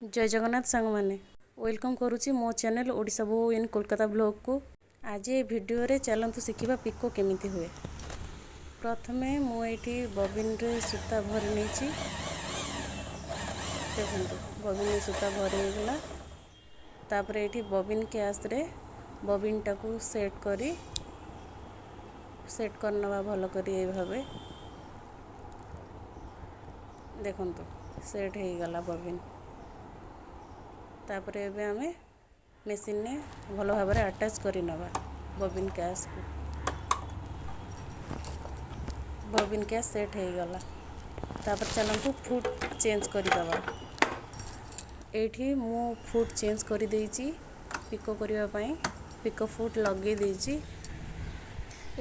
जय जगन्नाथ सांग मैंने वेलकम करुच्ची मो चैनल ओडिशा बहु इन कोलकाता ब्लॉग को। आज ये वीडियो रे चलतु शिखा पिको केमिति हुए। प्रथमे मुझे बबिन रे सूता भरी नहीं देखो बबिन सूता भरी गला तापर ये बबिन केस रे बबिन टाकू सेट करना भल करी भावे देखो सेट हो गला बबिन तापर एबे आमे मशीन ने भल भाव में अटैच कर नवा बबिन कैस को बबिन कैस सेट हो गला तापर चलतु फुट चेंज करदे एठी मु फुट चेंज कर देइची पिको करने पिको फुट लगे देइची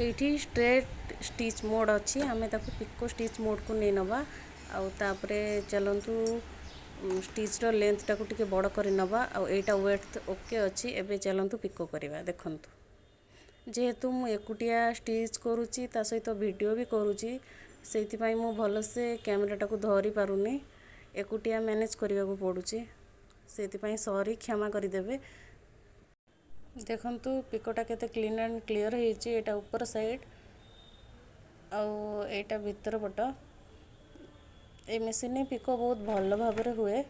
एठी स्ट्रेट स्टिच मोड अच्छी आमे ताको पिको स्टिच मोड को नहीं नवा आउ तापरे चलतु स्टिच रो लेंथ टाको टिके बड़ कर नवा आउ एटा वेट ओके अच्छी एबे चलतु पिको करवा देखंतु जेहेतु मु एकुटिया स्टिच करूची ता सहित वीडियो भी करूची सेति पई मु भल से कैमरा टाको धरी पारुनी एकुटिया मैनेज करबा को पडुची सेति पई सॉरी क्षमा करि देबे। देखंतु पिकोटा केते क्लीन एंड क्लियर हेची एटा ऊपर साइड आउ एटा भीतर पट ए मशीन पिको बहुत भल भाव में हुए।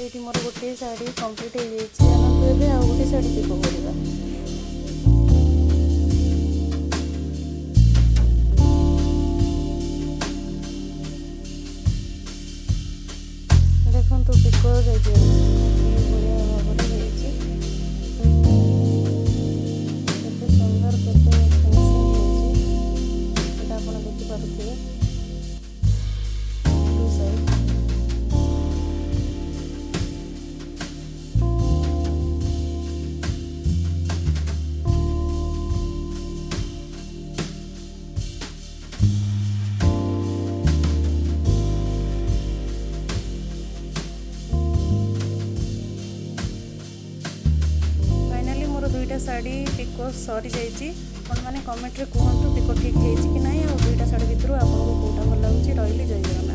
ये मोर गोटे शाढ़ी कंप्लीट हो जाए आउ गोटे शाढ़ी पिको करवा देखो पिको सुंदर देखिपे दुईटा शाढ़ी पिको सरी जाइए मैंने कमेंट रे कहतु पिको ठीक है कि ना दुईटा शाढ़ी भितर आपको कौटा भल लगे रही जय जगन्नाथ।